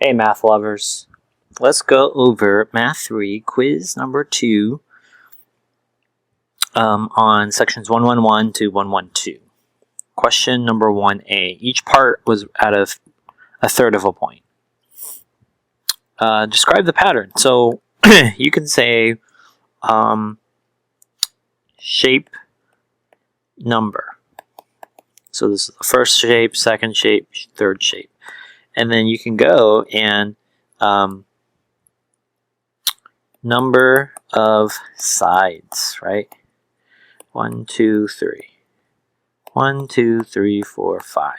Hey math lovers, let's go over Math 3 quiz number 2 on sections 111 to 112. Question number 1A. Each part was out of a third of a point. Describe the pattern. So you can say shape, number. So this is the first shape, second shape, third shape. And then you can go and number of sides, right? 1, 2, 3. 1, 2, 3, 4, 5.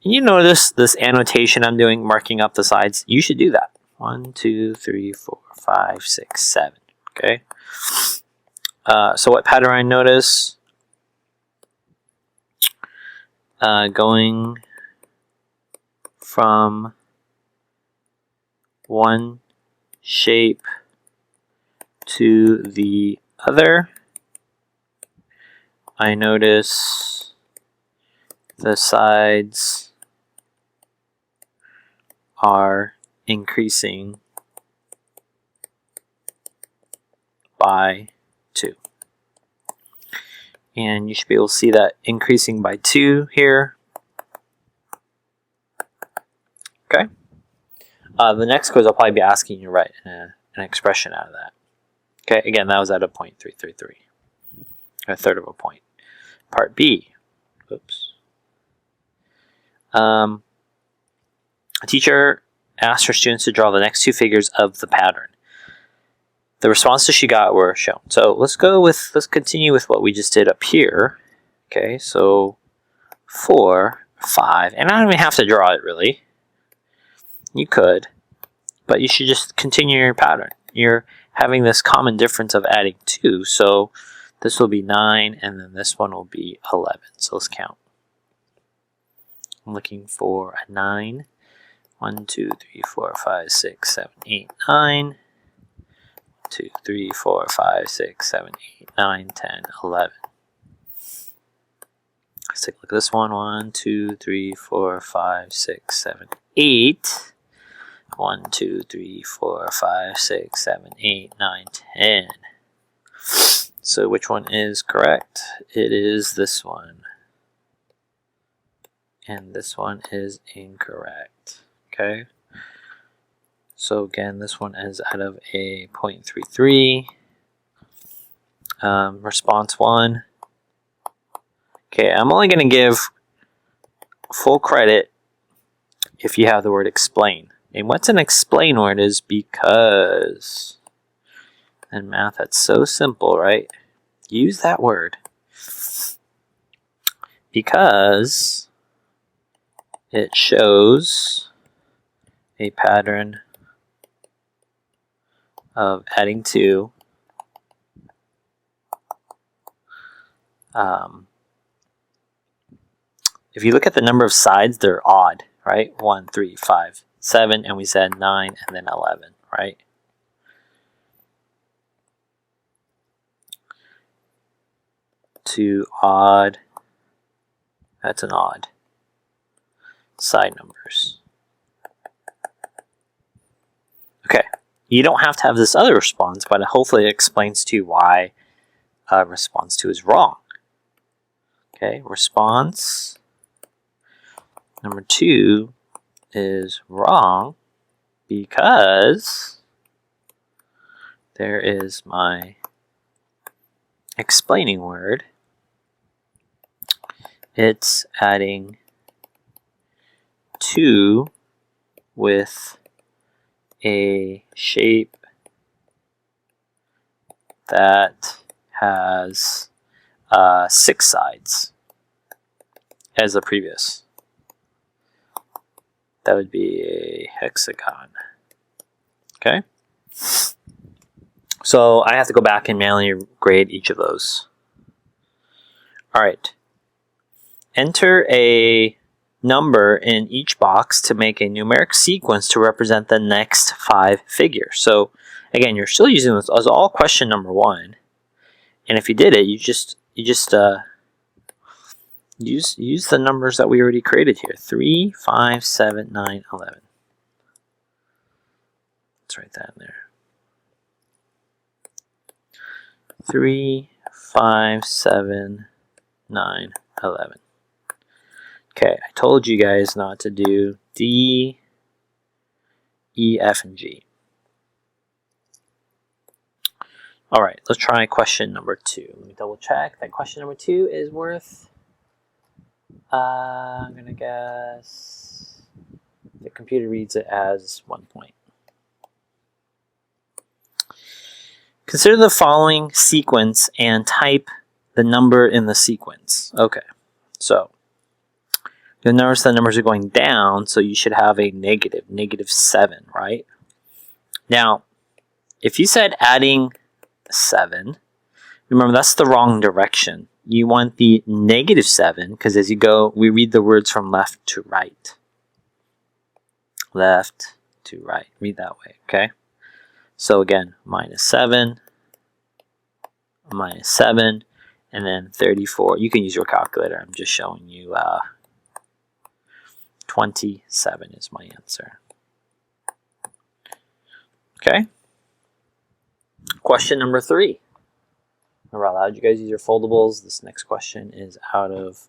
And you notice this annotation I'm doing, marking up the sides. You should do that. 1, 2, 3, 4, 5, 6, 7. Okay. So what pattern I notice? Going from one shape to the other, I notice the sides are increasing by 2. And you should be able to see that increasing by 2 here. Okay. The next quiz I'll probably be asking you to write an expression out of that. Okay, again, that was at a 0.333. A third of a point. Part B. Oops. A teacher asked her students to draw the next 2 figures of the pattern. The responses she got were shown. So let's continue with what we just did up here. Okay, so 4, 5, and I don't even have to draw it really. You could, but you should just continue your pattern. You're having this common difference of adding 2, so this will be 9, and then this one will be 11. So let's count. I'm looking for a 9. 1, 2, 3, 4, 5, 6, 7, 8, 9. 2, 3, 4, 5, 6, 7, 8, 9, 10, 11. Let's take a look at this one. 1, 2, 3, 4, 5, 6, 7, 8. 1, 2, 3, 4, 5, 6, 7, 8, 9, 10. So which one is correct? It is this one. And this one is incorrect. Okay. So again, this one is out of a 0.33. Response 1. Okay, I'm only going to give full credit if you have the word explain. And what's an explain word is because. In math, that's so simple, right? Use that word. Because it shows a pattern of adding 2. If you look at the number of sides, they're odd, right? 1, 3, 5, 7, and we said 9, and then 11, right? Two odd, that's an odd. Side numbers. Okay, you don't have to have this other response, but hopefully it explains to you why response 2 is wrong. Okay, response number 2 is wrong because there is my explaining word. It's adding 2 with a shape that has 6 sides as the previous. That would be a hexagon. Okay? So I have to go back and manually grade each of those. Alright. Enter a number in each box to make a numeric sequence to represent the next 5 figures. So again, you're still using this as all question number 1. And if you did it, you just use the numbers that we already created here. 3, 5, 7, 9, 11. Let's write that in there. 3, 5, 7, 9, 11. Okay, I told you guys not to do D, E, F, and G. All right, let's try question number 2. Let me double check that question number 2 is worth, I'm going to guess, the computer reads it as 1 point. Consider the following sequence and type the number in the sequence. Okay, so you'll notice the numbers are going down, so you should have a negative 7, right? Now, if you said adding 7, remember that's the wrong direction. You want the negative 7, because as you go, we read the words from left to right. Left to right. Read that way, okay? So again, minus 7, and then 34. You can use your calculator. I'm just showing you 27 is my answer. Okay. Question number 3. Remember, I allowed you guys to use your foldables. This next question is out of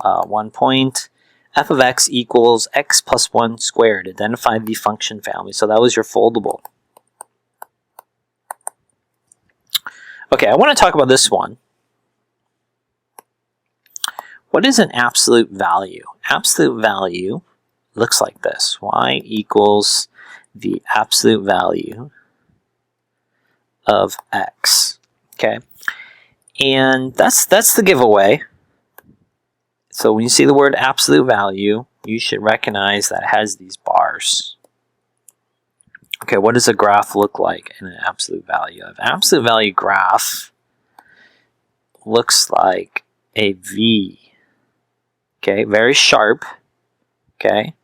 1 point. F of x equals x plus 1 squared. Identify the function family. So that was your foldable. Okay, I want to talk about this one. What is an absolute value? Absolute value looks like this. Y equals the absolute value of x. Okay, and that's the giveaway. So when you see the word absolute value, you should recognize that it has these bars. Okay, what does a graph look like in an absolute value? An absolute value graph looks like a V. Okay, very sharp. Okay,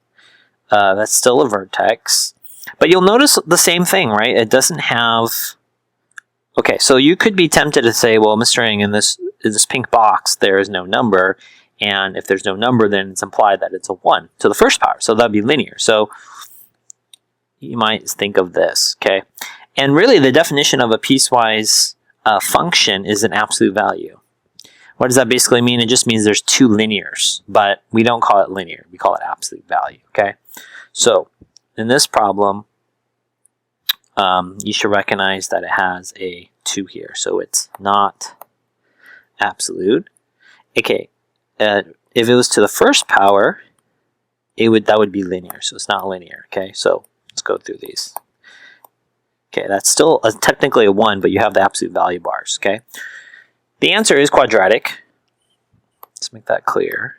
that's still a vertex. But you'll notice the same thing, right? It doesn't have... Okay, so you could be tempted to say, well, Mr. Ng, in this pink box, there is no number. And if there's no number, then it's implied that it's a 1 to the first power. So that'd be linear. So you might think of this, okay? And really, the definition of a piecewise function is an absolute value. What does that basically mean? It just means there's 2 linears, but we don't call it linear. We call it absolute value, okay? So in this problem, you should recognize that it has a 2 here. So it's not absolute. Okay, if it was to the first power, that would be linear. So it's not linear, okay? So let's go through these. Okay, that's still technically a 1, but you have the absolute value bars, okay? The answer is quadratic. Let's make that clear.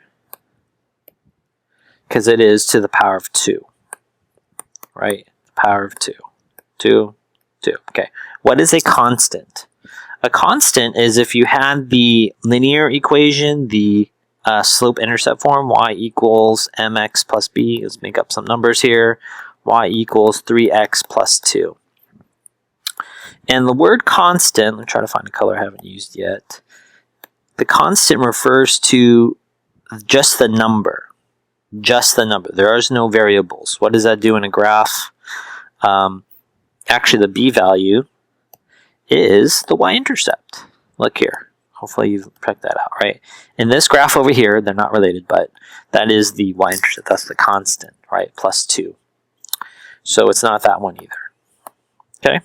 Because it is to the power of 2, right? Power of 2. 2, 2. Okay, what is a constant? A constant is if you had the linear equation, the slope-intercept form, y equals mx plus b. Let's make up some numbers here. Y equals 3x plus 2. And the word constant, let me try to find a color I haven't used yet. The constant refers to just the number. Just the number. There is no variables. What does that do in a graph? Actually, the b value is the y-intercept. Look here. Hopefully you've checked that out, right? In this graph over here, they're not related, but that is the y-intercept. That's the constant, right? Plus 2. So it's not that one either. Okay?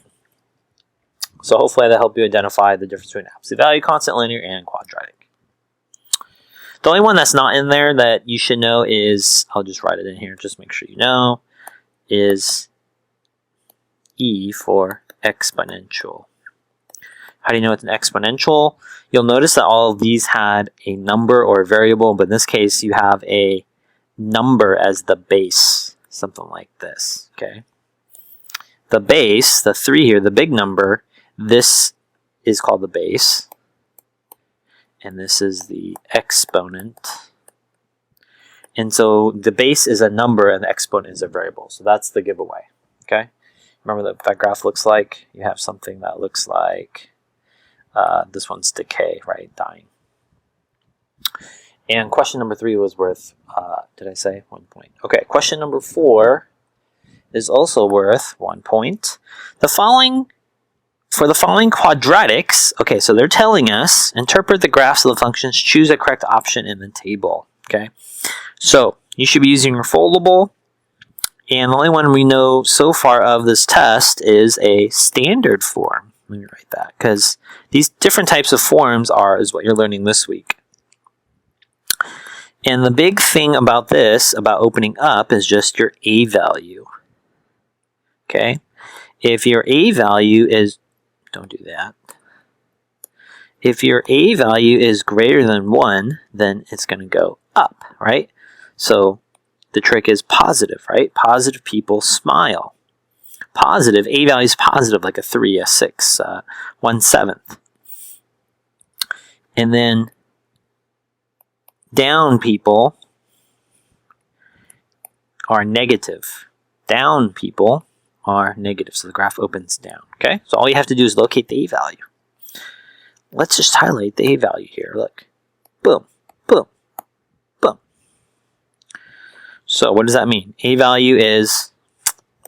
So hopefully that helped you identify the difference between absolute value, constant, linear, and quadratic. The only one that's not in there that you should know is, I'll just write it in here, just make sure you know, is E for exponential. How do you know it's an exponential? You'll notice that all of these had a number or a variable, but in this case you have a number as the base, something like this, okay? The base, the 3 here, the big number, this is called the base, and this is the exponent. And so the base is a number and the exponent is a variable. So that's the giveaway, okay? Remember what that graph looks like? You have something that looks like, this one's decay, right? Dying. And question number 3 was worth, did I say 1 point? Okay, question number 4 is also worth 1 point. For the following quadratics, okay, so they're telling us, interpret the graphs of the functions, choose a correct option in the table, okay? So, you should be using your foldable, and the only one we know so far of this test is a standard form. Let me write that, because these different types of forms is what you're learning this week. And the big thing about this, about opening up, is just your A value, okay? If your A value is, don't do that. If your A value is greater than 1, then it's going to go up, right? So the trick is positive, right? Positive people smile. Positive, A value is positive, like a 3, a 6, 1/7. And then down people are negative. Down people are negative, so the graph opens down, okay? So all you have to do is locate the A value. Let's just highlight the A value here, look. Boom, boom, boom. So what does that mean? A value is,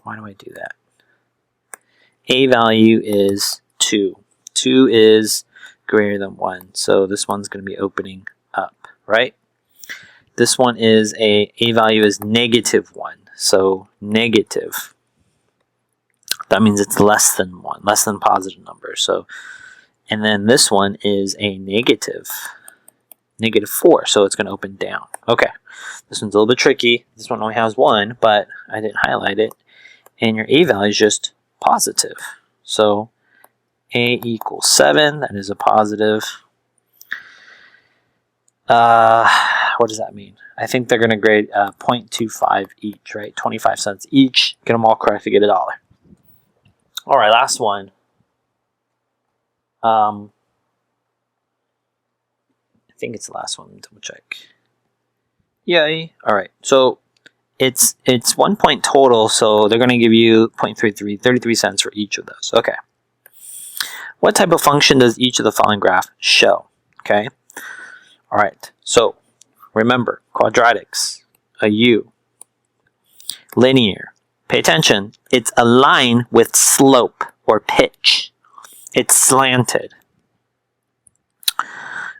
why do I do that? A value is 2. 2 is greater than 1, so this one's going to be opening up, right? This one is A value is -1, so negative. That means it's less than 1, less than positive number. So, and then this one is a -4, so it's going to open down. Okay, this one's a little bit tricky. This one only has 1, but I didn't highlight it. And your A value is just positive. So A equals 7, that is a positive. What does that mean? I think they're going to grade 0.25 each, right? 25 cents each. Get them all correct to get $1. All right, last one. I think it's the last one. Double check. Yay! All right, so it's 1 point total, so they're going to give you 33 cents for each of those. Okay. What type of function does each of the following graph show? Okay. All right. So remember, quadratics, a U, linear. Pay attention. It's a line with slope or pitch. It's slanted.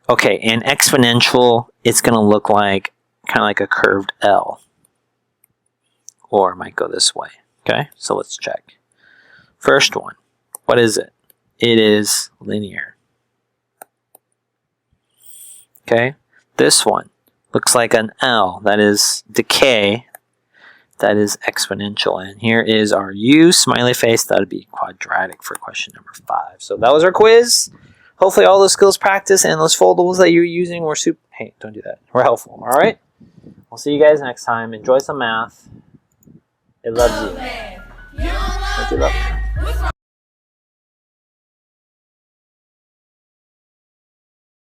Okay, and exponential, it's going to look like kind of like a curved L. Or it might go this way. Okay, so let's check. First one, what is it? It is linear. Okay, this one looks like an L. That is decay. That is exponential. And here is our U, smiley face. That would be quadratic for question number 5. So that was our quiz. Hopefully all those skills practice and those foldables that you're using were super... Hey, don't do that. We're helpful. All right? We'll see you guys next time. Enjoy some math. It loves you. Don't you love me?